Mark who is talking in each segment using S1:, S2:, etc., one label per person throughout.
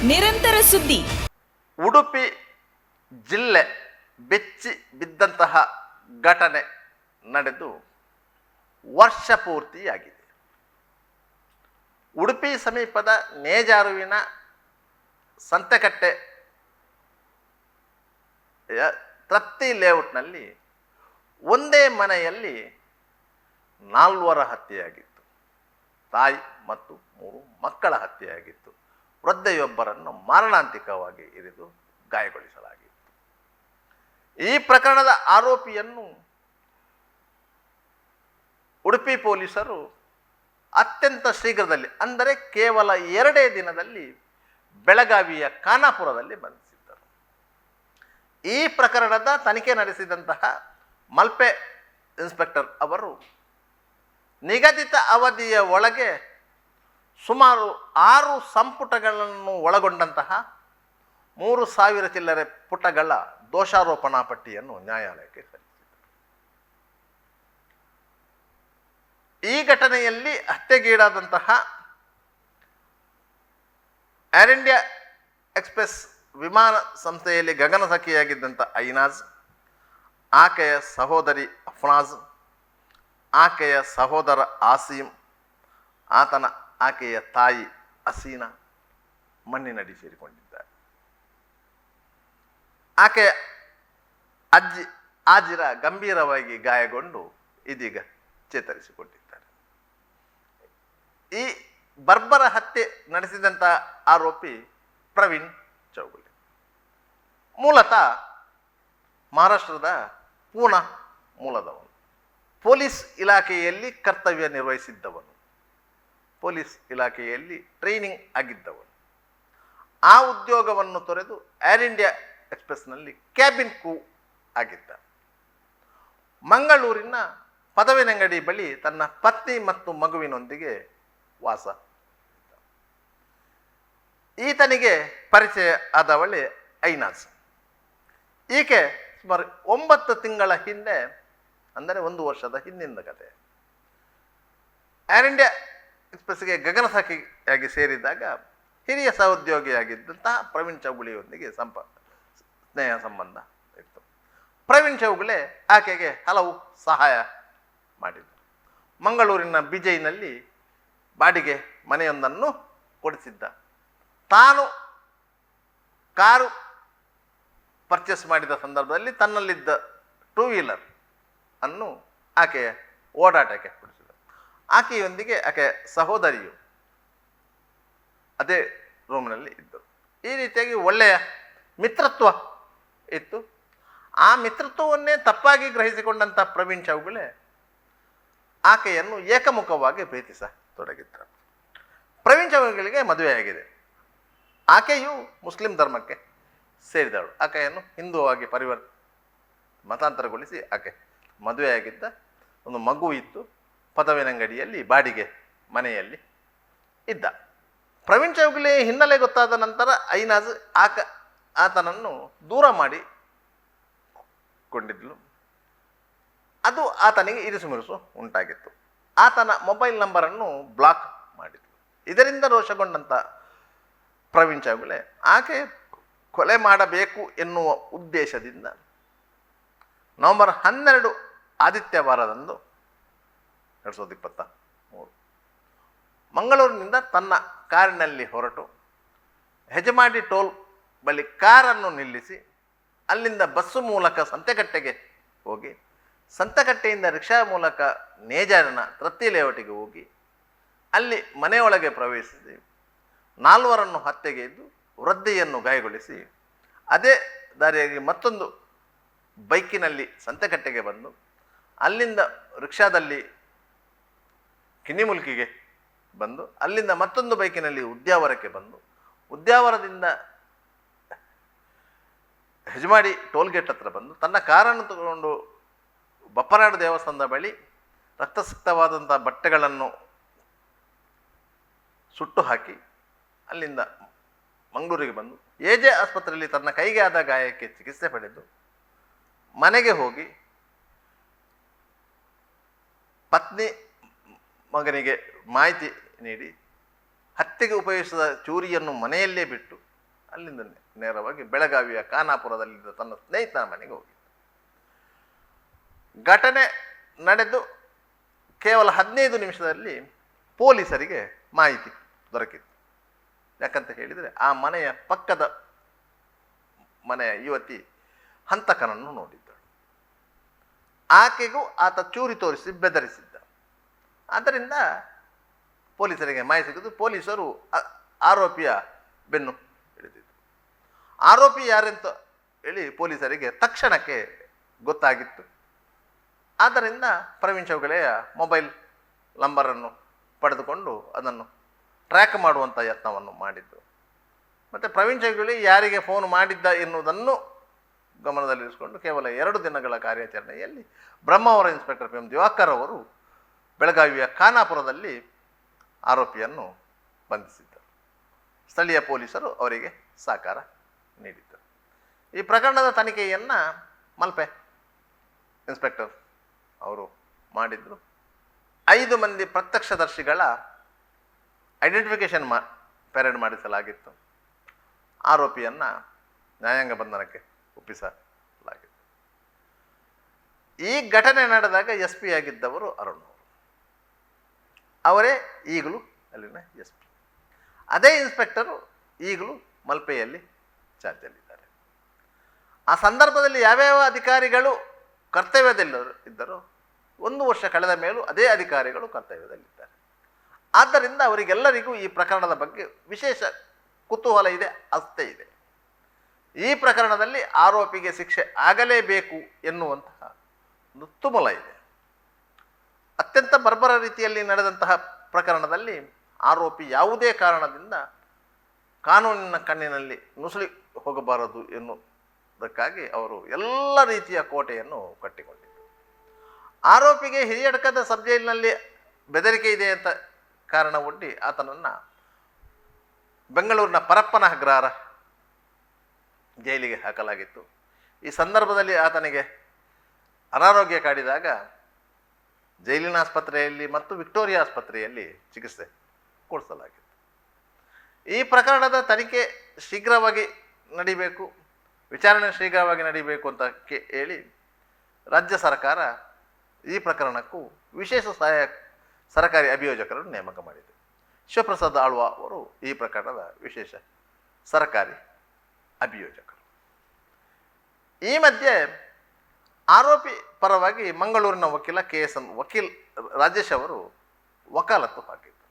S1: ನಿರಂತರ ಸುದ್ದಿ.
S2: ಉಡುಪಿ ಜಿಲ್ಲೆ ಬೆಚ್ಚಿ ಬಿದ್ದಂತಹ ಘಟನೆ ನಡೆದು ವರ್ಷ ಪೂರ್ತಿಯಾಗಿದೆ. ಉಡುಪಿ ಸಮೀಪದ ನೇಜಾರುವಿನ ಸಂತೆಕಟ್ಟೆ ತೃಪ್ತಿ ಲೇಔಟ್ನಲ್ಲಿ ಒಂದೇ ಮನೆಯಲ್ಲಿ 4 ಹತ್ಯೆಯಾಗಿತ್ತು. ತಾಯಿ ಮತ್ತು 3 ಮಕ್ಕಳ ಹತ್ಯೆಯಾಗಿತ್ತು. ವೃದ್ಧೆಯೊಬ್ಬರನ್ನು ಮಾರಣಾಂತಿಕವಾಗಿ ಇರಿದು ಗಾಯಗೊಳಿಸಲಾಗಿತ್ತು. ಈ ಪ್ರಕರಣದ ಆರೋಪಿಯನ್ನು ಉಡುಪಿ ಪೊಲೀಸರು ಅತ್ಯಂತ ಶೀಘ್ರದಲ್ಲಿ, ಅಂದರೆ ಕೇವಲ 2 ದಿನದಲ್ಲಿ ಬೆಳಗಾವಿಯ ಖಾನಾಪುರದಲ್ಲಿ ಬಂಧಿಸಿದ್ದರು. ಈ ಪ್ರಕರಣದ ತನಿಖೆ ನಡೆಸಿದಂತಹ ಮಲ್ಪೆ ಇನ್ಸ್ಪೆಕ್ಟರ್ ಅವರು ನಿಗದಿತ ಅವಧಿಯ ಒಳಗೆ ಸುಮಾರು 6 ಸಂಪುಟಗಳನ್ನು ಒಳಗೊಂಡಂತಹ 3,000 ಚಿಲ್ಲರೆ ಪುಟಗಳ ದೋಷಾರೋಪಣಾ ಪಟ್ಟಿಯನ್ನು ನ್ಯಾಯಾಲಯಕ್ಕೆ ಸಲ್ಲಿಸಿದರು. ಈ ಘಟನೆಯಲ್ಲಿ ಹತ್ಯೆಗೀಡಾದಂತಹ ಏರ್ ಇಂಡಿಯಾ ಎಕ್ಸ್ಪ್ರೆಸ್ ವಿಮಾನ ಸಂಸ್ಥೆಯಲ್ಲಿ ಗಗನಸಖಿಯಾಗಿದ್ದಂಥ ಐನಾಜ್, ಆಕೆಯ ಸಹೋದರಿ ಅಫ್ನಾಜ್, ಆಕೆಯ ಸಹೋದರ ಆಸೀಮ್, ಆಕೆಯ ತಾಯಿ ಹಸೀನಾ ಮಣ್ಣಿನಡಿ ಸೇರಿಕೊಂಡಿದ್ದಾರೆ. ಆಕೆಯ ಅಜ್ಜಿ ಆಜಿರ ಗಂಭೀರವಾಗಿ ಗಾಯಗೊಂಡು ಇದೀಗ ಚೇತರಿಸಿಕೊಂಡಿದ್ದಾರೆ. ಈ ಬರ್ಬರ ಹತ್ಯೆ ನಡೆಸಿದಂಥ ಆರೋಪಿ ಪ್ರವೀಣ್ ಚೌಗುಲೆ ಮೂಲತಃ ಮಹಾರಾಷ್ಟ್ರದ ಪೂನಾ ಮೂಲದವನು. ಪೊಲೀಸ್ ಇಲಾಖೆಯಲ್ಲಿ ಕರ್ತವ್ಯ ನಿರ್ವಹಿಸಿದ್ದವನು, ಪೊಲೀಸ್ ಇಲಾಖೆಯಲ್ಲಿ ಟ್ರೈನಿಂಗ್ ಆಗಿದ್ದವನು. ಆ ಉದ್ಯೋಗವನ್ನು ತೊರೆದು ಏರ್ ಇಂಡಿಯಾ ಎಕ್ಸ್ಪ್ರೆಸ್ನಲ್ಲಿ ಕ್ಯಾಬಿನ್ ಕ್ರೂ ಆಗಿದ್ದ. ಮಂಗಳೂರಿನ ಪದವಿನಂಗಡಿ ಬಳಿ ತನ್ನ ಪತ್ನಿ ಮತ್ತು ಮಗುವಿನೊಂದಿಗೆ ವಾಸ. ಈತನಿಗೆ ಪರಿಚಯ ಆದವಳೆ ಐನಾಜ್. ಈಕೆ ಸುಮಾರು 9 ತಿಂಗಳ ಹಿಂದೆ, ಅಂದರೆ 1 ವರ್ಷದ ಹಿಂದಿನ ಕತೆ, ಏರ್ ಇಂಡಿಯಾ ಎಕ್ಸ್ಪ್ರೆಸ್ಗೆ ಗಗನಸಖಿಯಾಗಿ ಸೇರಿದಾಗ ಹಿರಿಯ ಸಹೋದ್ಯೋಗಿಯಾಗಿದ್ದಂತಹ ಪ್ರವೀಣ್ ಚೌಗುಲೆಯೊಂದಿಗೆ ಸ್ನೇಹ ಸಂಬಂಧ ಇತ್ತು. ಪ್ರವೀಣ್ ಚೌಗುಲೆ ಆಕೆಗೆ ಹಲವು ಸಹಾಯ ಮಾಡಿದರು. ಮಂಗಳೂರಿನ ಬಿಜೈನಲ್ಲಿ ಬಾಡಿಗೆ ಮನೆಯೊಂದನ್ನು ಕೊಡಿಸಿದ್ದ. ತಾನು ಕಾರು ಪರ್ಚೇಸ್ ಮಾಡಿದ ಸಂದರ್ಭದಲ್ಲಿ ತನ್ನಲ್ಲಿದ್ದ 2 ವೀಲರ್ ಅನ್ನು ಆಕೆಯ ಓಡಾಟಕ್ಕೆ ಕೊಡಿಸಿದ. ಆಕೆಯೊಂದಿಗೆ ಆಕೆಯ ಸಹೋದರಿಯು ಅದೇ ರೂಮ್ನಲ್ಲಿ ಇದ್ದರು. ಈ ರೀತಿಯಾಗಿ ಒಳ್ಳೆಯ ಮಿತ್ರತ್ವ ಇತ್ತು. ಆ ಮಿತ್ರತ್ವವನ್ನೇ ತಪ್ಪಾಗಿ ಗ್ರಹಿಸಿಕೊಂಡಂಥ ಪ್ರವೀಣ್ ಚೌಗುಲೆ ಆಕೆಯನ್ನು ಏಕಮುಖವಾಗಿ ಪ್ರೀತಿಸತೊಡಗಿದ್ದರು. ಪ್ರವೀಣ್ ಚೌಗುಲೆಗೆ ಮದುವೆಯಾಗಿದೆ. ಆಕೆಯು ಮುಸ್ಲಿಂ ಧರ್ಮಕ್ಕೆ ಸೇರಿದವಳು. ಆಕೆಯನ್ನು ಹಿಂದೂವಾಗಿ ಮತಾಂತರಗೊಳಿಸಿ ಆಕೆ ಮದುವೆಯಾಗಿದ್ದ. ಒಂದು ಮಗು ಇತ್ತು. ಪದವಿನಂಗಡಿಯಲ್ಲಿ ಬಾಡಿಗೆ ಮನೆಯಲ್ಲಿ ಇದ್ದ. ಪ್ರವೀಣ್ ಚೌಗುಲೆ ಹಿನ್ನೆಲೆ ಗೊತ್ತಾದ ನಂತರ ಐನಾಜ್ ಆತನನ್ನು ದೂರ ಮಾಡಿಕೊಂಡಿದ್ಲು. ಅದು ಆತನಿಗೆ ಇರಿಸುಮಿರುಸು ಉಂಟಾಗಿತ್ತು. ಆತನ ಮೊಬೈಲ್ ನಂಬರನ್ನು ಬ್ಲಾಕ್ ಮಾಡಿದ್ಲು. ಇದರಿಂದ ರೋಷಗೊಂಡಂಥ ಪ್ರವೀಣ್ ಚೌಗುಲೆ ಆಕೆ ಕೊಲೆ ಮಾಡಬೇಕು ಎನ್ನುವ ಉದ್ದೇಶದಿಂದ ನವೆಂಬರ್ 12 ಆದಿತ್ಯವಾರದಂದು 2023 ಮಂಗಳೂರಿನಿಂದ ತನ್ನ ಕಾರಿನಲ್ಲಿ ಹೊರಟು ಹೆಜಮಾಡಿ ಟೋಲ್ ಬಳಿ ಕಾರನ್ನು ನಿಲ್ಲಿಸಿ ಅಲ್ಲಿಂದ ಬಸ್ಸು ಮೂಲಕ ಸಂತೆಕಟ್ಟೆಗೆ ಹೋಗಿ, ಸಂತೆಕಟ್ಟೆಯಿಂದ ರಿಕ್ಷಾ ಮೂಲಕ ನೇಜಾರಿನ ತೃಪ್ತಿ ಲೇಔಟಿಗೆ ಹೋಗಿ ಅಲ್ಲಿ ಮನೆಯೊಳಗೆ ಪ್ರವೇಶಿಸಿ 4 ಹತ್ಯೆಗೈದು ವೃದ್ಧೆಯನ್ನು ಗಾಯಗೊಳಿಸಿ ಅದೇ ದಾರಿಯಾಗಿ ಮತ್ತೊಂದು ಬೈಕಿನಲ್ಲಿ ಸಂತೆಕಟ್ಟೆಗೆ ಬಂದು ಅಲ್ಲಿಂದ ರಿಕ್ಷಾದಲ್ಲಿ ಕಿನ್ನಿಮುಲ್ಕಿಗೆ ಬಂದು ಅಲ್ಲಿಂದ ಮತ್ತೊಂದು ಬೈಕಿನಲ್ಲಿ ಉದ್ಯಾವರಕ್ಕೆ ಬಂದು ಉದ್ಯಾವರದಿಂದ ಹೆಜಮಾಡಿ ಟೋಲ್ಗೇಟ್ ಹತ್ರ ಬಂದು ತನ್ನ ಕಾರನ್ನು ತಗೊಂಡು ಬಪ್ಪನಾಡು ದೇವಸ್ಥಾನದ ಬಳಿ ರಕ್ತಸಿಕ್ತವಾದಂಥ ಬಟ್ಟೆಗಳನ್ನು ಸುಟ್ಟು ಹಾಕಿ ಅಲ್ಲಿಂದ ಮಂಗಳೂರಿಗೆ ಬಂದು AJ ಆಸ್ಪತ್ರೆಯಲ್ಲಿ ತನ್ನ ಕೈಗೆ ಆದ ಗಾಯಕ್ಕೆ ಚಿಕಿತ್ಸೆ ಪಡೆದು ಮನೆಗೆ ಹೋಗಿ ಪತ್ನಿ ಮಗನಿಗೆ ಮಾಹಿತಿ ನೀಡಿ ಹತ್ಯೆಗೆ ಉಪಯೋಗಿಸಿದ ಚೂರಿಯನ್ನು ಮನೆಯಲ್ಲೇ ಬಿಟ್ಟು ಅಲ್ಲಿಂದ ನೇರವಾಗಿ ಬೆಳಗಾವಿಯ ಖಾನಾಪುರದಲ್ಲಿದ್ದ ತನ್ನ ಸ್ನೇಹಿತನ ಮನೆಗೆ ಹೋಗಿದ್ದ. ಘಟನೆ ನಡೆದು ಕೇವಲ 15 ನಿಮಿಷದಲ್ಲಿ ಪೊಲೀಸರಿಗೆ ಮಾಹಿತಿ ದೊರಕಿತ್ತು. ಯಾಕಂತ ಹೇಳಿದರೆ ಆ ಮನೆಯ ಪಕ್ಕದ ಮನೆಯ ಯುವತಿ ಹಂತಕನನ್ನು ನೋಡಿದ್ದಳು. ಆಕೆಗೂ ಆತ ಚೂರಿ ತೋರಿಸಿ ಬೆದರಿಸಿದ್ದ. ಆದ್ದರಿಂದ ಪೊಲೀಸರಿಗೆ ಮಾಹಿತಿ ಸಿಕ್ಕಿದ್ದು. ಪೊಲೀಸರು ಆರೋಪಿಯ ಬೆನ್ನು ಹಿಡಿದಿದ್ದರು. ಆರೋಪಿ ಯಾರೆಂತ ಹೇಳಿ ಪೊಲೀಸರಿಗೆ ತಕ್ಷಣಕ್ಕೆ ಗೊತ್ತಾಗಿತ್ತು. ಆದ್ದರಿಂದ ಪ್ರವೀಣ್ ಚೌಗಲೆಯ ಮೊಬೈಲ್ ನಂಬರನ್ನು ಪಡೆದುಕೊಂಡು ಅದನ್ನು ಟ್ರ್ಯಾಕ್ ಮಾಡುವಂಥ ಯತ್ನವನ್ನು ಮಾಡಿದ್ದು. ಮತ್ತು ಪ್ರವೀಣ್ ಚೌಗಲೆ ಯಾರಿಗೆ ಫೋನ್ ಮಾಡಿದ್ದ ಎನ್ನುವುದನ್ನು ಗಮನದಲ್ಲಿರಿಸಿಕೊಂಡು ಕೇವಲ 2 ದಿನಗಳ ಕಾರ್ಯಾಚರಣೆಯಲ್ಲಿ Brahmavara inspector P M Diwakar ಅವರು ಬೆಳಗಾವಿಯ ಖಾನಾಪುರದಲ್ಲಿ ಆರೋಪಿಯನ್ನು ಬಂಧಿಸಿದ್ದರು. ಸ್ಥಳೀಯ ಪೊಲೀಸರು ಅವರಿಗೆ ಸಹಕಾರ ನೀಡಿದ್ದರು. ಈ ಪ್ರಕರಣದ ತನಿಖೆಯನ್ನು ಮಲ್ಪೆ ಇನ್ಸ್ಪೆಕ್ಟರ್ ಅವರು ಮಾಡಿದರು. 5 ಮಂದಿ ಪ್ರತ್ಯಕ್ಷದರ್ಶಿಗಳ ಐಡೆಂಟಿಫಿಕೇಷನ್ ಪೆರೇಡ್ ಮಾಡಿಸಲಾಗಿತ್ತು. ಆರೋಪಿಯನ್ನು ನ್ಯಾಯಾಂಗ ಬಂಧನಕ್ಕೆ ಒಪ್ಪಿಸಲಾಗಿತ್ತು. ಈ ಘಟನೆ ನಡೆದಾಗ SP ಆಗಿದ್ದವರು ಅರುಣ್ ಅವರು. ಅವರೇ ಈಗಲೂ ಅಲ್ಲಿನ SP. ಅದೇ ಇನ್ಸ್ಪೆಕ್ಟರು ಈಗಲೂ ಮಲ್ಪೆಯಲ್ಲಿ ಚಾರ್ಜಲ್ಲಿದ್ದಾರೆ. ಆ ಸಂದರ್ಭದಲ್ಲಿ ಯಾವ್ಯಾವ ಅಧಿಕಾರಿಗಳು ಕರ್ತವ್ಯದಲ್ಲಿದ್ದರೋ 1 ವರ್ಷ ಕಳೆದ ಮೇಲೂ ಅದೇ ಅಧಿಕಾರಿಗಳು ಕರ್ತವ್ಯದಲ್ಲಿದ್ದಾರೆ. ಆದ್ದರಿಂದ ಅವರಿಗೆಲ್ಲರಿಗೂ ಈ ಪ್ರಕರಣದ ಬಗ್ಗೆ ವಿಶೇಷ ಕುತೂಹಲ ಇದೆ, ಆಸ್ಥೆ ಇದೆ. ಈ ಪ್ರಕರಣದಲ್ಲಿ ಆರೋಪಿಗೆ ಶಿಕ್ಷೆ ಆಗಲೇಬೇಕು ಎನ್ನುವಂತಹ ಒಂದು ತುಮುಲ ಇದೆ. ಅತ್ಯಂತ ಬರ್ಬರ ರೀತಿಯಲ್ಲಿ ನಡೆದಂತಹ ಪ್ರಕರಣದಲ್ಲಿ ಆರೋಪಿ ಯಾವುದೇ ಕಾರಣದಿಂದ ಕಾನೂನಿನ ಕಣ್ಣಿನಲ್ಲಿ ನುಸುಳಿ ಹೋಗಬಾರದು ಎನ್ನುವುದಕ್ಕಾಗಿ ಅವರು ಎಲ್ಲ ರೀತಿಯ ಕೋಟೆಯನ್ನು ಕಟ್ಟಿಕೊಂಡಿದ್ದರು. ಆರೋಪಿಗೆ ಹಿರಿಯಡ್ಕದ ಸಬ್ ಜೈಲಿನಲ್ಲಿ ಬೆದರಿಕೆ ಇದೆ ಅಂತ ಕಾರಣ ಒಡ್ಡಿ ಆತನನ್ನು ಬೆಂಗಳೂರಿನ ಪರಪ್ಪನ ಅಗ್ರಹಾರ ಜೈಲಿಗೆ ಹಾಕಲಾಗಿತ್ತು. ಈ ಸಂದರ್ಭದಲ್ಲಿ ಆತನಿಗೆ ಅನಾರೋಗ್ಯ ಕಾಡಿದಾಗ ಜೈಲಿನ ಆಸ್ಪತ್ರೆಯಲ್ಲಿ ಮತ್ತು ವಿಕ್ಟೋರಿಯಾ ಆಸ್ಪತ್ರೆಯಲ್ಲಿ ಚಿಕಿತ್ಸೆ ಕೊಡಿಸಲಾಗಿತ್ತು. ಈ ಪ್ರಕರಣದ ತನಿಖೆ ಶೀಘ್ರವಾಗಿ ನಡಿಬೇಕು, ವಿಚಾರಣೆ ಶೀಘ್ರವಾಗಿ ನಡಿಬೇಕು ಅಂತ ಹೇಳಿ ರಾಜ್ಯ ಸರ್ಕಾರ ಈ ಪ್ರಕರಣಕ್ಕೂ ವಿಶೇಷ ಸಹಾಯಕ ಸರ್ಕಾರಿ ಅಭಿಯೋಜಕರನ್ನು ನೇಮಕ ಮಾಡಿದೆ. ಶಿವಪ್ರಸಾದ್ ಆಳ್ವ ಅವರು ಈ ಪ್ರಕರಣದ ವಿಶೇಷ ಸರ್ಕಾರಿ ಅಭಿಯೋಜಕರು. ಈ ಮಧ್ಯೆ ಆರೋಪಿ ಪರವಾಗಿ ಮಂಗಳೂರಿನ ವಕೀಲ ವಕೀಲ್ ರಾಜೇಶ್ ಅವರು ವಕಾಲತ್ತು ಹಾಕಿದ್ದರು.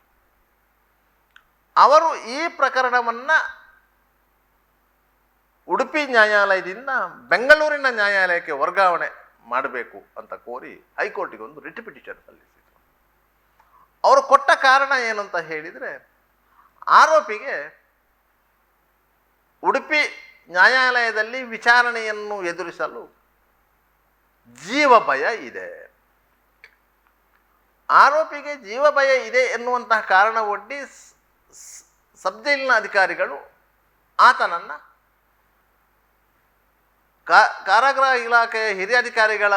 S2: ಅವರು ಈ ಪ್ರಕರಣವನ್ನು ಉಡುಪಿ ನ್ಯಾಯಾಲಯದಿಂದ ಬೆಂಗಳೂರಿನ ನ್ಯಾಯಾಲಯಕ್ಕೆ ವರ್ಗಾವಣೆ ಮಾಡಬೇಕು ಅಂತ ಕೋರಿ ಹೈಕೋರ್ಟಿಗೆ ಒಂದು ರಿಟ್ ಪಿಟಿಷನ್ ಸಲ್ಲಿಸಿದರು. ಅವರು ಕೊಟ್ಟ ಕಾರಣ ಏನು ಅಂತ ಹೇಳಿದರೆ, ಆರೋಪಿಗೆ ಉಡುಪಿ ನ್ಯಾಯಾಲಯದಲ್ಲಿ ವಿಚಾರಣೆಯನ್ನು ಎದುರಿಸಲು ಜೀವ ಭಯ ಇದೆ. ಆರೋಪಿಗೆ ಜೀವ ಭಯ ಇದೆ ಎನ್ನುವಂತಹ ಕಾರಣ ಒಡ್ಡಿ ಸಬ್ ಜೈಲಿನ ಅಧಿಕಾರಿಗಳು ಆತನನ್ನು ಕಾರಾಗೃಹ ಇಲಾಖೆಯ ಹಿರಿಯ ಅಧಿಕಾರಿಗಳ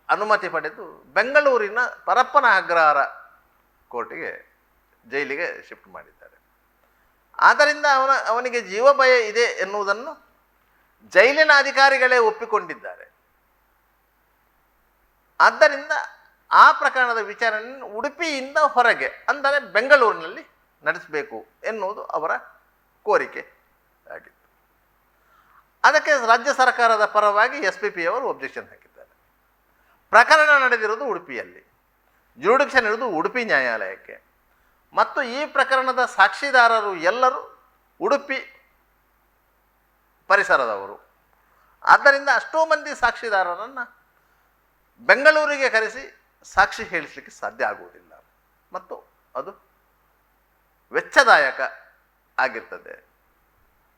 S2: ಅನುಮತಿ ಪಡೆದು ಬೆಂಗಳೂರಿನ ಪರಪ್ಪನ ಅಗ್ರಹಾರ ಕೋರ್ಟಿಗೆ ಜೈಲಿಗೆ ಶಿಫ್ಟ್ ಮಾಡಿದ್ದಾರೆ. ಆದ್ದರಿಂದ ಅವನಿಗೆ ಜೀವ ಭಯ ಇದೆ ಎನ್ನುವುದನ್ನು ಜೈಲಿನ ಅಧಿಕಾರಿಗಳೇ ಒಪ್ಪಿಕೊಂಡಿದ್ದಾರೆ. ಆದ್ದರಿಂದ ಆ ಪ್ರಕರಣದ ವಿಚಾರಣೆಯನ್ನು ಉಡುಪಿಯಿಂದ ಹೊರಗೆ ಅಂದರೆ ಬೆಂಗಳೂರಿನಲ್ಲಿ ನಡೆಸಬೇಕು ಎನ್ನುವುದು ಅವರ ಕೋರಿಕೆ ಆಗಿತ್ತು. ಅದಕ್ಕೆ ರಾಜ್ಯ ಸರ್ಕಾರದ ಪರವಾಗಿ SPP ಅವರು ಒಬ್ಜೆಕ್ಷನ್ ಹಾಕಿದ್ದಾರೆ. ಪ್ರಕರಣ ನಡೆದಿರೋದು ಉಡುಪಿಯಲ್ಲಿ, ಜ್ಯೂರಿಡಿಕ್ಷನ್ ಇರೋದು ಉಡುಪಿ ನ್ಯಾಯಾಲಯಕ್ಕೆ, ಮತ್ತು ಈ ಪ್ರಕರಣದ ಸಾಕ್ಷಿದಾರರು ಎಲ್ಲರೂ ಉಡುಪಿ ಪರಿಸರದವರು. ಆದ್ದರಿಂದ ಅಷ್ಟೋ ಮಂದಿ ಸಾಕ್ಷಿದಾರರನ್ನು ಬೆಂಗಳೂರಿಗೆ ಕರೆಸಿ ಸಾಕ್ಷಿ ಹೇಳಿಸಲಿಕ್ಕೆ ಸಾಧ್ಯ ಆಗುವುದಿಲ್ಲ ಮತ್ತು ಅದು ವೆಚ್ಚದಾಯಕ ಆಗಿರ್ತದೆ.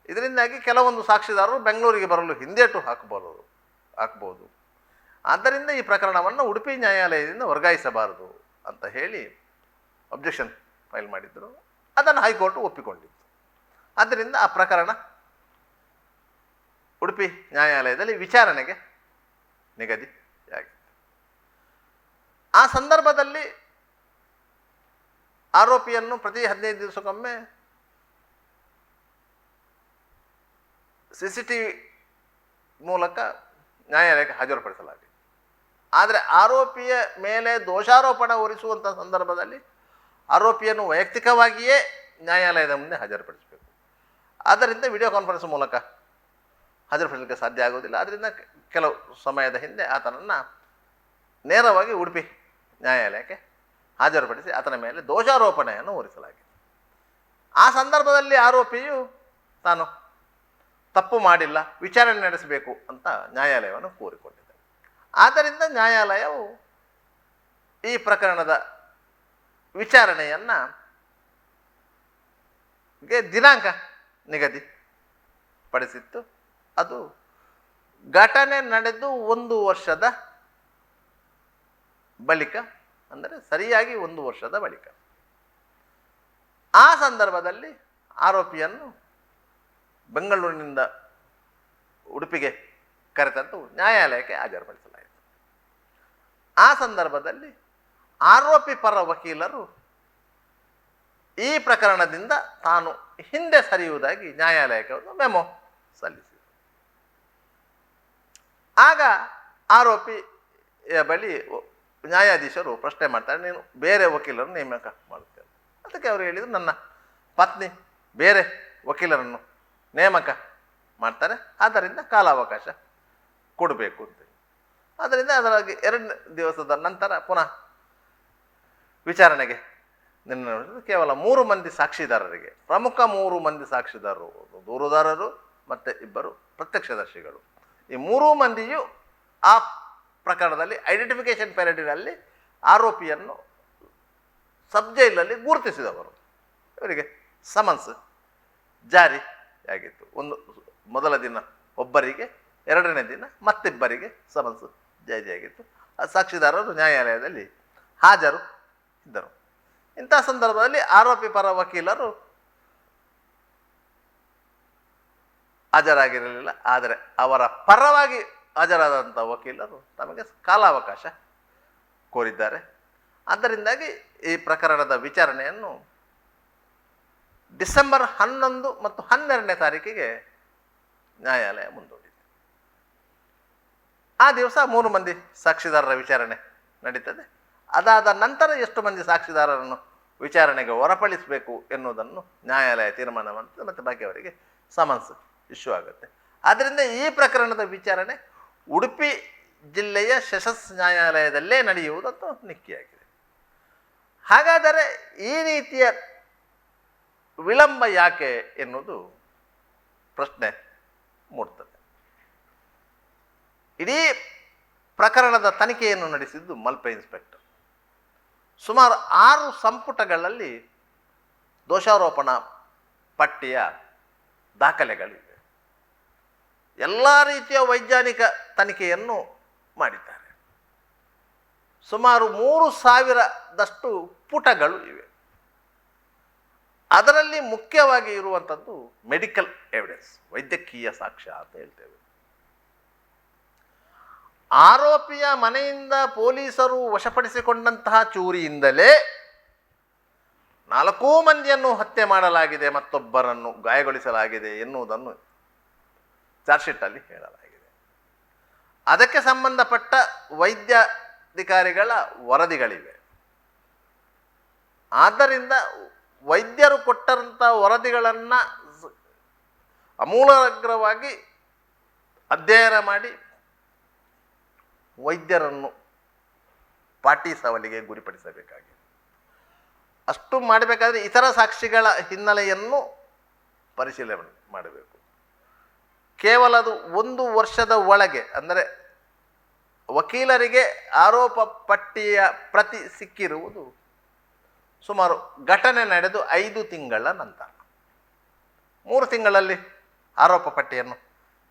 S2: ಇದರಿಂದಾಗಿ ಕೆಲವೊಂದು ಸಾಕ್ಷಿದಾರರು ಬೆಂಗಳೂರಿಗೆ ಬರಲು ಹಿಂದೇಟು ಹಾಕ್ಬೋದು. ಆದ್ದರಿಂದ ಈ ಪ್ರಕರಣವನ್ನು ಉಡುಪಿ ನ್ಯಾಯಾಲಯದಿಂದ ವರ್ಗಾಯಿಸಬಾರದು ಅಂತ ಹೇಳಿ ಅಬ್ಜೆಕ್ಷನ್ ಫೈಲ್ ಮಾಡಿದ್ದರು. ಅದನ್ನು ಹೈಕೋರ್ಟ್ ಒಪ್ಪಿಕೊಂಡಿತ್ತು. ಆದ್ದರಿಂದ ಆ ಪ್ರಕರಣ ಉಡುಪಿ ನ್ಯಾಯಾಲಯದಲ್ಲಿ ವಿಚಾರಣೆಗೆ ನಿಗದಿಯಾಗಿತ್ತು. ಆ ಸಂದರ್ಭದಲ್ಲಿ ಆರೋಪಿಯನ್ನು ಪ್ರತಿ 15 ದಿವಸಕ್ಕೊಮ್ಮೆ CCTV ಮೂಲಕ ನ್ಯಾಯಾಲಯಕ್ಕೆ ಹಾಜರುಪಡಿಸಲಾಗಿದೆ. ಆದರೆ ಆರೋಪಿಯ ಮೇಲೆ ದೋಷಾರೋಪಣೆ ಹೊರಿಸುವಂಥ ಸಂದರ್ಭದಲ್ಲಿ ಆರೋಪಿಯನ್ನು ವೈಯಕ್ತಿಕವಾಗಿಯೇ ನ್ಯಾಯಾಲಯದ ಮುಂದೆ ಹಾಜರುಪಡಿಸಬೇಕು. ಆದ್ದರಿಂದ ವಿಡಿಯೋ ಕಾನ್ಫರೆನ್ಸ್ ಮೂಲಕ ಹಾಜರುಪಡಿಸಲಿಕ್ಕೆ ಸಾಧ್ಯ ಆಗೋದಿಲ್ಲ. ಆದ್ದರಿಂದ ಕೆಲವು ಸಮಯದ ಹಿಂದೆ ಆತನನ್ನು ನೇರವಾಗಿ ಉಡುಪಿ ನ್ಯಾಯಾಲಯಕ್ಕೆ ಹಾಜರುಪಡಿಸಿ ಆತನ ಮೇಲೆ ದೋಷಾರೋಪಣೆಯನ್ನು ಹೊರಿಸಲಾಗಿದೆ. ಆ ಸಂದರ್ಭದಲ್ಲಿ ಆರೋಪಿಯು ತಾನು ತಪ್ಪು ಮಾಡಿಲ್ಲ, ವಿಚಾರಣೆ ನಡೆಸಬೇಕು ಅಂತ ನ್ಯಾಯಾಲಯವನ್ನು ಕೋರಿಕೊಂಡಿದೆ. ಆದ್ದರಿಂದ ನ್ಯಾಯಾಲಯವು ಈ ಪ್ರಕರಣದ ವಿಚಾರಣೆಯನ್ನು ದಿನಾಂಕ ನಿಗದಿಪಡಿಸಿತ್ತು. ಅದು ಘಟನೆ ನಡೆದು 1 ವರ್ಷದ ಬಳಿಕ, ಅಂದರೆ ಸರಿಯಾಗಿ 1 ವರ್ಷದ ಬಳಿಕ. ಆ ಸಂದರ್ಭದಲ್ಲಿ ಆರೋಪಿಯನ್ನು ಬೆಂಗಳೂರಿನಿಂದ ಉಡುಪಿಗೆ ಕರೆತಂದು ನ್ಯಾಯಾಲಯಕ್ಕೆ ಹಾಜರುಪಡಿಸಲಾಯಿತು. ಆ ಸಂದರ್ಭದಲ್ಲಿ ಆರೋಪಿ ಪರ ವಕೀಲರು ಈ ಪ್ರಕರಣದಿಂದ ತಾನು ಹಿಂದೆ ಸರಿಯುವುದಾಗಿ ನ್ಯಾಯಾಲಯಕ್ಕೆ ಒಂದು ಮೆಮೊ ಸಲ್ಲಿಸಿದರು. ಆಗ ಆರೋಪಿಯ ಬಳಿ ನ್ಯಾಯಾಧೀಶರು ಪ್ರಶ್ನೆ ಮಾಡ್ತಾರೆ, ನೀನು ಬೇರೆ ವಕೀಲರನ್ನು ನೇಮಕ ಮಾಡುತ್ತೇನೆ. ಅದಕ್ಕೆ ಅವರು ಹೇಳಿದರು, ನನ್ನ ಪತ್ನಿ ಬೇರೆ ವಕೀಲರನ್ನು ನೇಮಕ ಮಾಡ್ತಾರೆ, ಆದ್ದರಿಂದ ಕಾಲಾವಕಾಶ ಕೊಡಬೇಕು ಅಂತೇಳಿ. ಆದ್ದರಿಂದ ಅದರ 2 ದಿವಸದ ನಂತರ ಪುನಃ ವಿಚಾರಣೆಗೆ ಕೇವಲ 3 ಮಂದಿ ಸಾಕ್ಷಿದಾರರಿಗೆ, ಪ್ರಮುಖ 3 ಮಂದಿ ಸಾಕ್ಷಿದಾರರು, ದೂರುದಾರರು ಮತ್ತು 2 ಪ್ರತ್ಯಕ್ಷದರ್ಶಿಗಳು, ಈ 3 ಮಂದಿಯು ಆ ಪ್ರಕರಣದಲ್ಲಿ ಐಡೆಂಟಿಫಿಕೇಶನ್ ಪೀರಿಯಡಿನಲ್ಲಿ ಆರೋಪಿಯನ್ನು ಸಬ್ ಜೈಲಲ್ಲಿ ಗುರುತಿಸಿದವರು. ಇವರಿಗೆ ಸಮನ್ಸ್ ಜಾರಿಯಾಗಿತ್ತು. ಮೊದಲ ದಿನ ಒಬ್ಬರಿಗೆ, 2ನೇ ದಿನ ಮತ್ತಿಬ್ಬರಿಗೆ ಸಮನ್ಸ್ ಜಾರಿಯಾಗಿತ್ತು. ಆ ಸಾಕ್ಷಿದಾರರು ನ್ಯಾಯಾಲಯದಲ್ಲಿ ಹಾಜರು ಇದ್ದರು. ಇಂಥ ಸಂದರ್ಭದಲ್ಲಿ ಆರೋಪಿ ಪರ ವಕೀಲರು ಹಾಜರಾಗಿರಲಿಲ್ಲ. ಆದರೆ ಅವರ ಪರವಾಗಿ ಹಾಜರಾದಂಥ ವಕೀಲರು ತಮಗೆ ಕಾಲಾವಕಾಶ ಕೋರಿದ್ದಾರೆ. ಆದ್ದರಿಂದಾಗಿ ಈ ಪ್ರಕರಣದ ವಿಚಾರಣೆಯನ್ನು ಡಿಸೆಂಬರ್ 11 ಮತ್ತು 12ನೇ ತಾರೀಕಿಗೆ ನ್ಯಾಯಾಲಯ ಮುಂದೂಡಿದೆ. ಆ ದಿವಸ 3 ಮಂದಿ ಸಾಕ್ಷಿದಾರರ ವಿಚಾರಣೆ ನಡೀತದೆ. ಅದಾದ ನಂತರ ಎಷ್ಟು ಮಂದಿ ಸಾಕ್ಷಿದಾರರನ್ನು ವಿಚಾರಣೆಗೆ ಹೊರಪಡಿಸಬೇಕು ಎನ್ನುವುದನ್ನು ನ್ಯಾಯಾಲಯ ತೀರ್ಮಾನ ಮಾಡುತ್ತದೆ ಮತ್ತು ಬಾಕಿಯವರಿಗೆ ಸಮನ್ಸ್ ಇಶ್ಯೂ ಆಗುತ್ತೆ. ಆದ್ದರಿಂದ ಈ ಪ್ರಕರಣದ ವಿಚಾರಣೆ ಉಡುಪಿ ಜಿಲ್ಲೆಯ ಸೆಷನ್ಸ್ ನ್ಯಾಯಾಲಯದಲ್ಲೇ ನಡೆಯುವುದಂತೂ ನಿಶ್ಚಯವಾಗಿದೆ. ಹಾಗಾದರೆ ಈ ರೀತಿಯ ವಿಳಂಬ ಯಾಕೆ ಎನ್ನುವುದು ಪ್ರಶ್ನೆ ಮೂಡ್ತದೆ. ಇಡೀ ಪ್ರಕರಣದ ತನಿಖೆಯನ್ನು ನಡೆಸಿದ್ದು ಮಲ್ಪೆ ಇನ್ಸ್ಪೆಕ್ಟರ್. ಸುಮಾರು 6 ಸಂಪುಟಗಳಲ್ಲಿ ದೋಷಾರೋಪಣಾ ಪಟ್ಟಿಯ ದಾಖಲೆಗಳಿವೆ. ಎಲ್ಲ ರೀತಿಯ ವೈಜ್ಞಾನಿಕ ತನಿಖೆಯನ್ನು ಮಾಡಿದ್ದಾರೆ. ಸುಮಾರು 3000ದಷ್ಟು ಪುಟಗಳು ಇವೆ. ಅದರಲ್ಲಿ ಮುಖ್ಯವಾಗಿ ಇರುವಂಥದ್ದು ಮೆಡಿಕಲ್ ಎವಿಡೆನ್ಸ್, ವೈದ್ಯಕೀಯ ಸಾಕ್ಷ್ಯ ಅಂತ ಹೇಳ್ತೇವೆ. ಆರೋಪಿಯ ಮನೆಯಿಂದ ಪೊಲೀಸರು ವಶಪಡಿಸಿಕೊಂಡಂತಹ ಚೂರಿಯಿಂದಲೇ 4 ಮಂದಿಯನ್ನು ಹತ್ಯೆ ಮಾಡಲಾಗಿದೆ, ಮತ್ತೊಬ್ಬರನ್ನು ಗಾಯಗೊಳಿಸಲಾಗಿದೆ ಎನ್ನುವುದನ್ನು ಚಾರ್ಜ್ ಶೀಟಲ್ಲಿ ಹೇಳಲಾಗಿದೆ. ಅದಕ್ಕೆ ಸಂಬಂಧಪಟ್ಟ ವೈದ್ಯಾಧಿಕಾರಿಗಳ ವರದಿಗಳಿವೆ. ಆದ್ದರಿಂದ ವೈದ್ಯರು ಕೊಟ್ಟಂಥ ವರದಿಗಳನ್ನು ಆಮೂಲಾಗ್ರವಾಗಿ ಅಧ್ಯಯನ ಮಾಡಿ ವೈದ್ಯರನ್ನು ಪಾಟಿ ಸವಲಿಗೆ ಗುರಿಪಡಿಸಬೇಕಾಗಿದೆ. ಅಷ್ಟು ಮಾಡಬೇಕಾದ್ರೆ ಇತರ ಸಾಕ್ಷಿಗಳ ಹಿನ್ನೆಲೆಯನ್ನು ಪರಿಶೀಲನೆ ಮಾಡಬೇಕು. ಕೇವಲ ಅದು 1 ವರ್ಷದ ಒಳಗೆ, ಅಂದರೆ ವಕೀಲರಿಗೆ ಆರೋಪ ಪಟ್ಟಿಯ ಪ್ರತಿ ಸಿಕ್ಕಿರುವುದು ಸುಮಾರು ಘಟನೆ ನಡೆದು 5 ತಿಂಗಳ ನಂತರ. 3 ತಿಂಗಳಲ್ಲಿ ಆರೋಪ ಪಟ್ಟಿಯನ್ನು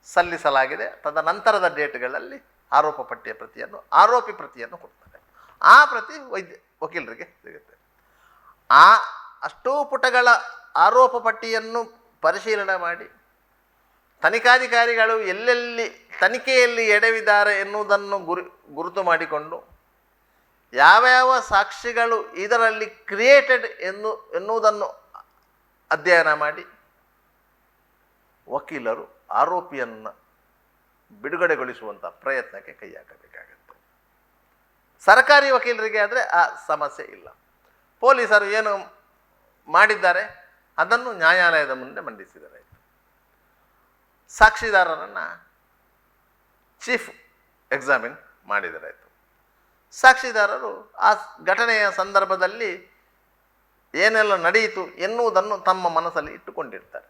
S2: ಸಲ್ಲಿಸಲಾಗಿದೆ. ತದನಂತರದ ಡೇಟ್ಗಳಲ್ಲಿ ಆರೋಪ ಪಟ್ಟಿಯ ಪ್ರತಿಯನ್ನು, ಆರೋಪಿ ಪ್ರತಿಯನ್ನು ಕೊಡ್ತಾರೆ. ಆ ಪ್ರತಿ ವಕೀಲರಿಗೆ ಸಿಗುತ್ತೆ. ಅಷ್ಟೂ ಪುಟಗಳ ಆರೋಪ ಪಟ್ಟಿಯನ್ನು ಪರಿಶೀಲನೆ ಮಾಡಿ ತನಿಖಾಧಿಕಾರಿಗಳು ಎಲ್ಲೆಲ್ಲಿ ತನಿಖೆಯಲ್ಲಿ ಎಡವಿದ್ದಾರೆ ಎನ್ನುವುದನ್ನು ಗುರುತು ಮಾಡಿಕೊಂಡು ಯಾವ್ಯಾವ ಸಾಕ್ಷಿಗಳು ಇದರಲ್ಲಿ ಕ್ರಿಯೇಟೆಡ್ ಎನ್ನುವುದನ್ನು ಅಧ್ಯಯನ ಮಾಡಿ ವಕೀಲರು ಆರೋಪಿಯನ್ನು ಬಿಡುಗಡೆಗೊಳಿಸುವಂಥ ಪ್ರಯತ್ನಕ್ಕೆ ಕೈ ಹಾಕಬೇಕಾಗತ್ತೆ. ಸರ್ಕಾರಿ ವಕೀಲರಿಗೆ ಆದರೆ ಆ ಸಮಸ್ಯೆ ಇಲ್ಲ. ಪೊಲೀಸರು ಏನು ಮಾಡಿದ್ದಾರೆ ಅದನ್ನು ನ್ಯಾಯಾಲಯದ ಮುಂದೆ ಮಂಡಿಸಿದರೆ ಆಯಿತು. ಸಾಕ್ಷಿದಾರರನ್ನು ಚೀಫ್ ಎಕ್ಸಾಮಿನ್ ಮಾಡಿದರೆ ಆಯಿತು. ಸಾಕ್ಷಿದಾರರು ಆ ಘಟನೆಯ ಸಂದರ್ಭದಲ್ಲಿ ಏನೆಲ್ಲ ನಡೆಯಿತು ಎನ್ನುವುದನ್ನು ತಮ್ಮ ಮನಸ್ಸಲ್ಲಿ ಇಟ್ಟುಕೊಂಡಿರ್ತಾರೆ.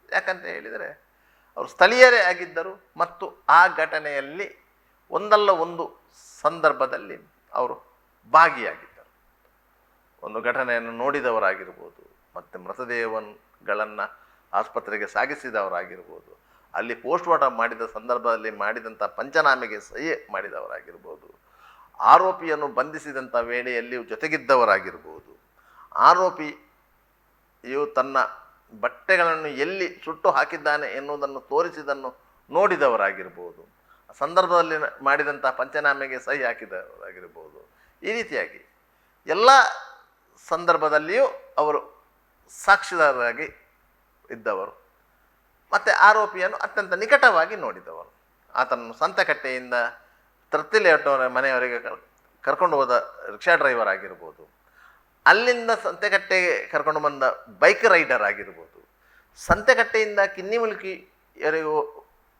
S2: ಯಾಕಂತ ಹೇಳಿದರೆ ಅವರು ಸ್ಥಳೀಯರೇ ಆಗಿದ್ದರು ಮತ್ತು ಆ ಘಟನೆಯಲ್ಲಿ ಒಂದಲ್ಲ ಒಂದು ಸಂದರ್ಭದಲ್ಲಿ ಅವರು ಭಾಗಿಯಾಗಿದ್ದರು. ಒಂದು ಘಟನೆಯನ್ನು ನೋಡಿದವರಾಗಿರ್ಬೋದು, ಮತ್ತು ಮೃತದೇಹಗಳನ್ನು ಆಸ್ಪತ್ರೆಗೆ ಸಾಗಿಸಿದವರಾಗಿರ್ಬೋದು, ಅಲ್ಲಿ ಪೋಸ್ಟ್ಮಾರ್ಟಮ್ ಮಾಡಿದ ಸಂದರ್ಭದಲ್ಲಿ ಮಾಡಿದಂಥ ಪಂಚನಾಮೆಗೆ ಸಹಿ ಮಾಡಿದವರಾಗಿರ್ಬೋದು, ಆರೋಪಿಯನ್ನು ಬಂಧಿಸಿದಂಥ ವೇಳೆಯಲ್ಲಿ ಜೊತೆಗಿದ್ದವರಾಗಿರ್ಬೋದು, ಆರೋಪಿಯು ತನ್ನ ಬಟ್ಟೆಗಳನ್ನು ಎಲ್ಲಿ ಸುಟ್ಟು ಹಾಕಿದ್ದಾನೆ ಎನ್ನುವುದನ್ನು ತೋರಿಸಿದ್ದನ್ನು ನೋಡಿದವರಾಗಿರ್ಬೋದು, ಆ ಸಂದರ್ಭದಲ್ಲಿ ಮಾಡಿದಂಥ ಪಂಚನಾಮೆಗೆ ಸಹಿ ಹಾಕಿದವರಾಗಿರ್ಬೋದು. ಈ ರೀತಿಯಾಗಿ ಎಲ್ಲ ಸಂದರ್ಭದಲ್ಲಿಯೂ ಅವರು ಸಾಕ್ಷಿದಾರರಾಗಿ ಇದ್ದವರು ಮತ್ತು ಆರೋಪಿಯನ್ನು ಅತ್ಯಂತ ನಿಕಟವಾಗಿ ನೋಡಿದವರು. ಆತನನ್ನು ಸಂತೆಕಟ್ಟೆಯಿಂದ ತರ್ತಿಲೇಟವರ ಮನೆಯವರೆಗೆ ಕರ್ಕೊಂಡು ಹೋದ ರಿಕ್ಷಾ ಡ್ರೈವರ್ ಆಗಿರ್ಬೋದು, ಅಲ್ಲಿಂದ ಸಂತೆಕಟ್ಟೆಗೆ ಕರ್ಕೊಂಡು ಬಂದ ಬೈಕ್ ರೈಡರ್ ಆಗಿರ್ಬೋದು, ಸಂತೆಕಟ್ಟೆಯಿಂದ ಕಿನ್ನಿಮುಲ್ಕಿಯವರೆಗೂ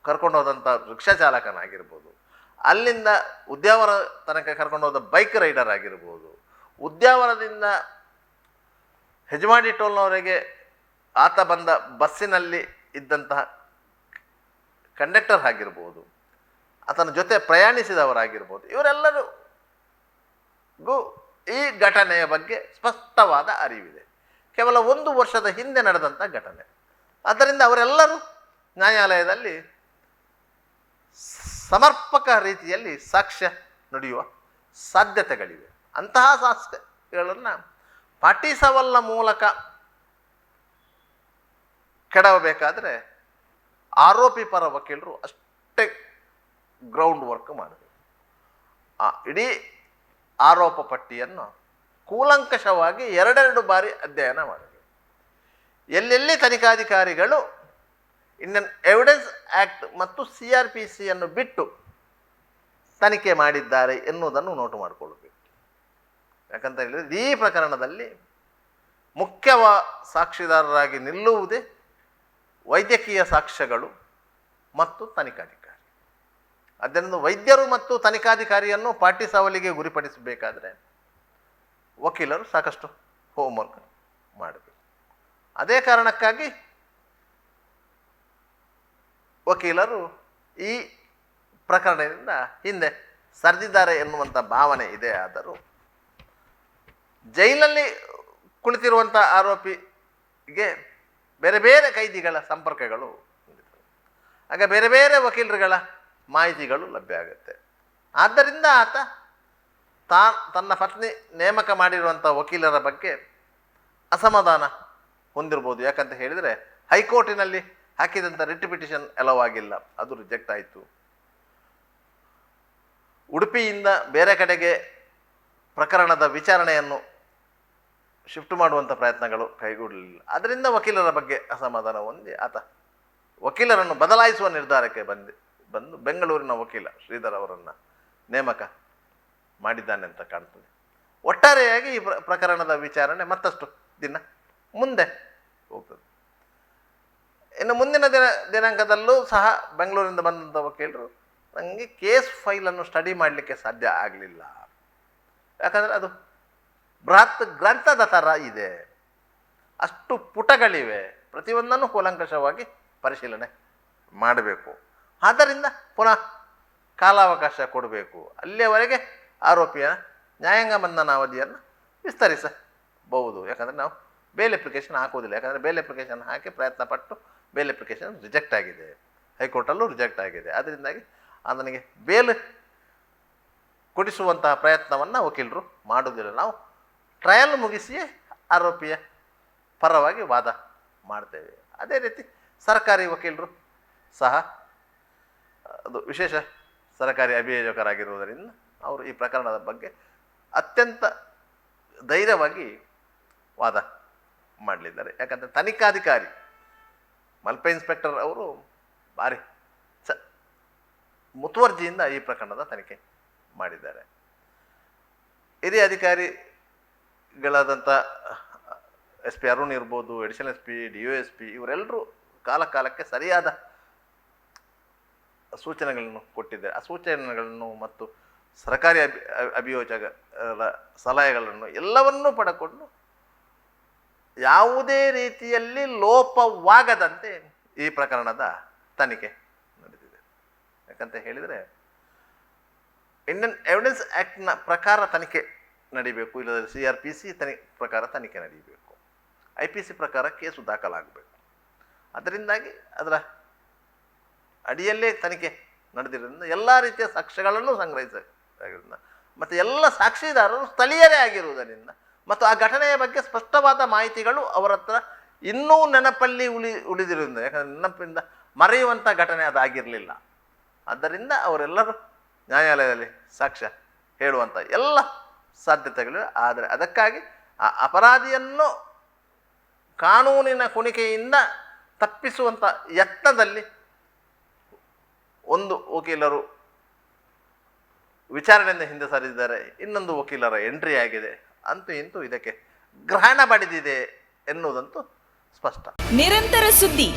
S2: ಕರ್ಕೊಂಡು ಹೋದಂಥ ರಿಕ್ಷಾ ಚಾಲಕನಾಗಿರ್ಬೋದು, ಅಲ್ಲಿಂದ ಉದ್ಯಾವರ ತನಕ ಕರ್ಕೊಂಡು ಹೋದ ಬೈಕ್ ರೈಡರ್ ಆಗಿರ್ಬೋದು, ಉದ್ಯಾವರದಿಂದ ಹೆಜಮಾಡಿ ಟೋಲ್ನವರೆಗೆ ಆತ ಬಂದ ಬಸ್ಸಿನಲ್ಲಿ ಇದ್ದಂತಹ ಕಂಡಕ್ಟರ್ ಆಗಿರ್ಬೋದು, ಆತನ ಜೊತೆ ಪ್ರಯಾಣಿಸಿದವರಾಗಿರ್ಬೋದು, ಇವರೆಲ್ಲರಿಗೂ ಈ ಘಟನೆಯ ಬಗ್ಗೆ ಸ್ಪಷ್ಟವಾದ ಅರಿವಿದೆ. ಕೇವಲ 1 ವರ್ಷದ ಹಿಂದೆ ನಡೆದಂಥ ಘಟನೆ. ಆದ್ದರಿಂದ ಅವರೆಲ್ಲರೂ ನ್ಯಾಯಾಲಯದಲ್ಲಿ ಸಮರ್ಪಕ ರೀತಿಯಲ್ಲಿ ಸಾಕ್ಷ್ಯ ನುಡಿಯುವ ಸಾಧ್ಯತೆಗಳಿವೆ. ಅಂತಹ ಸಾಕ್ಷ್ಯಗಳನ್ನು ಪಾಟಿಸವಲ್ಲ ಮೂಲಕ ಕೆಡವಬೇಕಾದರೆ ಆರೋಪಿ ಪರ ವಕೀಲರು ಅಷ್ಟೇ ಗ್ರೌಂಡ್ ವರ್ಕ್ ಮಾಡಬೇಕು. ಆ ಇಡೀ ಆರೋಪ ಪಟ್ಟಿಯನ್ನು ಕೂಲಂಕಷವಾಗಿ 2 ಬಾರಿ ಅಧ್ಯಯನ ಮಾಡಬೇಕು. ಎಲ್ಲೆಲ್ಲಿ ತನಿಖಾಧಿಕಾರಿಗಳು ಇಂಡಿಯನ್ ಎವಿಡೆನ್ಸ್ ಆ್ಯಕ್ಟ್ ಮತ್ತು CRPCಯನ್ನು ಬಿಟ್ಟು ತನಿಖೆ ಮಾಡಿದ್ದಾರೆ ಎನ್ನುವುದನ್ನು ನೋಟು ಮಾಡಿಕೊಳ್ಳಬೇಕು. ಯಾಕಂತ ಹೇಳಿದರೆ ಈ ಪ್ರಕರಣದಲ್ಲಿ ಮುಖ್ಯ ಸಾಕ್ಷಿದಾರರಾಗಿ ನಿಲ್ಲುವುದೇ ವೈದ್ಯಕೀಯ ಸಾಕ್ಷ್ಯಗಳು ಮತ್ತು ತನಿಖಾಧಿಕಾರಿ. ಆದ್ದರಿಂದ ವೈದ್ಯರು ಮತ್ತು ತನಿಖಾಧಿಕಾರಿಯನ್ನು ಪಾಟಿಸವಲಿಗೆ ಗುರಿಪಡಿಸಬೇಕಾದರೆ ವಕೀಲರು ಸಾಕಷ್ಟು ಹೋಮ್ವರ್ಕ್ ಮಾಡಬೇಕು. ಅದೇ ಕಾರಣಕ್ಕಾಗಿ ವಕೀಲರು ಈ ಪ್ರಕರಣದಿಂದ ಹಿಂದೆ ಸರಿದಿದ್ದಾರೆ ಎನ್ನುವಂಥ ಭಾವನೆ ಇದೆ. ಆದರೂ ಜೈಲಲ್ಲಿ ಕುಳಿತಿರುವಂಥ ಆರೋಪಿಗೆ ಬೇರೆ ಬೇರೆ ಕೈದಿಗಳ ಸಂಪರ್ಕಗಳು ಹೊಂದಿರ್ತವೆ. ಆಗ ಬೇರೆ ಬೇರೆ ವಕೀಲರುಗಳ ಮಾಹಿತಿಗಳು ಲಭ್ಯ ಆಗುತ್ತೆ. ಆದ್ದರಿಂದ ಆತ ತನ್ನ ಪತ್ನಿ ನೇಮಕ ಮಾಡಿರುವಂಥ ವಕೀಲರ ಬಗ್ಗೆ ಅಸಮಾಧಾನ ಹೊಂದಿರ್ಬೋದು. ಯಾಕಂತ ಹೇಳಿದರೆ ಹೈಕೋರ್ಟಿನಲ್ಲಿ ಹಾಕಿದಂಥ ರಿಟ್ ಪಿಟಿಷನ್ ಎಲವಾಗಿಲ್ಲ, ಅದು ರಿಜೆಕ್ಟ್ ಆಯಿತು. ಉಡುಪಿಯಿಂದ ಬೇರೆ ಕಡೆಗೆ ಪ್ರಕರಣದ ವಿಚಾರಣೆಯನ್ನು ಶಿಫ್ಟ್ ಮಾಡುವಂಥ ಪ್ರಯತ್ನಗಳು ಕೈಗೂಡಲಿಲ್ಲ. ಅದರಿಂದ ವಕೀಲರ ಬಗ್ಗೆ ಅಸಮಾಧಾನ ಹೊಂದಿ ಆತ ವಕೀಲರನ್ನು ಬದಲಾಯಿಸುವ ನಿರ್ಧಾರಕ್ಕೆ ಬಂದು ಬೆಂಗಳೂರಿನ ವಕೀಲ ಶ್ರೀಧರ್ ಅವರನ್ನು ನೇಮಕ ಮಾಡಿದ್ದಾನೆ ಅಂತ ಕಾಣ್ತದೆ. ಒಟ್ಟಾರೆಯಾಗಿ ಈ ಪ್ರಕರಣದ ವಿಚಾರಣೆ ಮತ್ತಷ್ಟು ದಿನ ಮುಂದೆ ಹೋಗ್ತದೆ. ಇನ್ನು ಮುಂದಿನ ದಿನಾಂಕದಲ್ಲೂ ಸಹ ಬೆಂಗಳೂರಿನಿಂದ ಬಂದಂಥ ವಕೀಲರು ನನಗೆ ಕೇಸ್ ಫೈಲನ್ನು ಸ್ಟಡಿ ಮಾಡಲಿಕ್ಕೆ ಸಾಧ್ಯ ಆಗಲಿಲ್ಲ. ಯಾಕಂದರೆ ಅದು ಬೃಹತ್ ಗ್ರಂಥದ ಥರ ಇದೆ, ಅಷ್ಟು ಪುಟಗಳಿವೆ, ಪ್ರತಿಯೊಂದನ್ನು ಕೂಲಂಕಷವಾಗಿ ಪರಿಶೀಲನೆ ಮಾಡಬೇಕು. ಆದ್ದರಿಂದ ಪುನಃ ಕಾಲಾವಕಾಶ ಕೊಡಬೇಕು. ಅಲ್ಲಿಯವರೆಗೆ ಆರೋಪಿಯ ನ್ಯಾಯಾಂಗ ಬಂಧನ ಅವಧಿಯನ್ನು ವಿಸ್ತರಿಸಬಹುದು. ಯಾಕಂದರೆ ನಾವು ಬೇಲ್ ಅಪ್ಲಿಕೇಶನ್ ಹಾಕೋದಿಲ್ಲ. ಯಾಕಂದರೆ ಬೇಲ್ ಅಪ್ಲಿಕೇಶನ್ ಹಾಕಿ ಪ್ರಯತ್ನ ಪಟ್ಟು ಬೇಲ್ ಅಪ್ಲಿಕೇಶನ್ ರಿಜೆಕ್ಟ್ ಆಗಿದೆ, ಹೈಕೋರ್ಟಲ್ಲೂ ರಿಜೆಕ್ಟ್ ಆಗಿದೆ. ಅದರಿಂದಾಗಿ ಅದನಿಗೆ ಬೇಲ್ ಕೊಡಿಸುವಂತಹ ಪ್ರಯತ್ನವನ್ನು ವಕೀಲರು ಮಾಡೋದಿಲ್ಲ. ನಾವು ಟ್ರಯಲ್ ಮುಗಿಸಿಯೇ ಆರೋಪಿಯ ಪರವಾಗಿ ವಾದ ಮಾಡ್ತೇವೆ. ಅದೇ ರೀತಿ ಸರ್ಕಾರಿ ವಕೀಲರು ಸಹ ಅದು ವಿಶೇಷ ಸರ್ಕಾರಿ ಅಭಿಯೋಜಕರಾಗಿರುವುದರಿಂದ ಅವರು ಈ ಪ್ರಕರಣದ ಬಗ್ಗೆ ಅತ್ಯಂತ ಧೈರ್ಯವಾಗಿ ವಾದ ಮಾಡಲಿದ್ದಾರೆ. ಯಾಕಂದರೆ ತನಿಖಾಧಿಕಾರಿ ಮಲ್ಪೆ ಇನ್ಸ್ಪೆಕ್ಟರ್ ಅವರು ಭಾರಿ ಮುತುವರ್ಜಿಯಿಂದ ಈ ಪ್ರಕರಣದ ತನಿಖೆ ಮಾಡಿದ್ದಾರೆ. ಹಿರಿಯ ಅಧಿಕಾರಿಗಳಾದಂಥ ಎಸ್ ಪಿ ಅರುಣ್ ಇರ್ಬೋದು, ಎಡಿಷನಲ್ ಎಸ್ ಪಿ, DOSP ಇವರೆಲ್ಲರೂ ಕಾಲಕ್ಕೆ ಸರಿಯಾದ ಸೂಚನೆಗಳನ್ನು ಕೊಟ್ಟಿದ್ದಾರೆ. ಆ ಸೂಚನೆಗಳನ್ನು ಮತ್ತು ಸರ್ಕಾರಿ ಅಭಿಯೋಜಕರ ಸಲಹೆಗಳನ್ನು ಎಲ್ಲವನ್ನೂ ಪಡೆದುಕೊಂಡು ಯಾವುದೇ ರೀತಿಯಲ್ಲಿ ಲೋಪವಾಗದಂತೆ ಈ ಪ್ರಕರಣದ ತನಿಖೆ ನಡೆದಿದೆ. ಯಾಕಂತ ಹೇಳಿದರೆ ಇಂಡಿಯನ್ ಎವಿಡೆನ್ಸ್ ಆ್ಯಕ್ಟ್ನ ಪ್ರಕಾರ ತನಿಖೆ ನಡೀಬೇಕು, ಇಲ್ಲದ್ರೆ CRPC ಪ್ರಕಾರ ತನಿಖೆ ನಡೀಬೇಕು, IPC ಪ್ರಕಾರ ಕೇಸು ದಾಖಲಾಗಬೇಕು. ಅದರಿಂದಾಗಿ ಅದರ ಅಡಿಯಲ್ಲೇ ತನಿಖೆ ನಡೆದಿರೋದ್ರಿಂದ ಎಲ್ಲ ರೀತಿಯ ಸಾಕ್ಷ್ಯಗಳನ್ನು ಸಂಗ್ರಹಿಸಲಾಗಿರೋದ್ರಿಂದ ಮತ್ತು ಎಲ್ಲ ಸಾಕ್ಷಿದಾರರು ಸ್ಥಳೀಯರೇ ಆಗಿರುವುದರಿಂದ ಮತ್ತು ಆ ಘಟನೆಯ ಬಗ್ಗೆ ಸ್ಪಷ್ಟವಾದ ಮಾಹಿತಿಗಳು ಅವರ ಹತ್ರ ಇನ್ನೂ ನೆನಪಲ್ಲಿ ಉಳಿದಿರೋದ್ರಿಂದ, ಯಾಕಂದರೆ ನೆನಪಿಂದ ಮರೆಯುವಂಥ ಘಟನೆ ಅದಾಗಿರಲಿಲ್ಲ. ಆದ್ದರಿಂದ ಅವರೆಲ್ಲರೂ ನ್ಯಾಯಾಲಯದಲ್ಲಿ ಸಾಕ್ಷ್ಯ ಹೇಳುವಂಥ ಎಲ್ಲ ಸಾಧ್ಯತೆಗಳು. ಆದರೆ ಅದಕ್ಕಾಗಿ ಆ ಅಪರಾಧಿಯನ್ನು ಕಾನೂನಿನ ಕುಣಿಕೆಯಿಂದ ತಪ್ಪಿಸುವಂಥ ಯತ್ನದಲ್ಲಿ ಒಂದು ವಕೀಲರು ವಿಚಾರಣೆಯಿಂದ ಹಿಂದೆ ಸರಿದಿದ್ದಾರೆ, ಇನ್ನೊಂದು ವಕೀಲರ ಎಂಟ್ರಿ ಆಗಿದೆ. ಅಂತೂ ಇಂತೂ ಇದಕ್ಕೆ ಗ್ರಹಣ ಬಡಿದಿದೆ ಎನ್ನುವುದಂತೂ ಸ್ಪಷ್ಟ.
S1: ನಿರಂತರ ಸುದ್ದಿ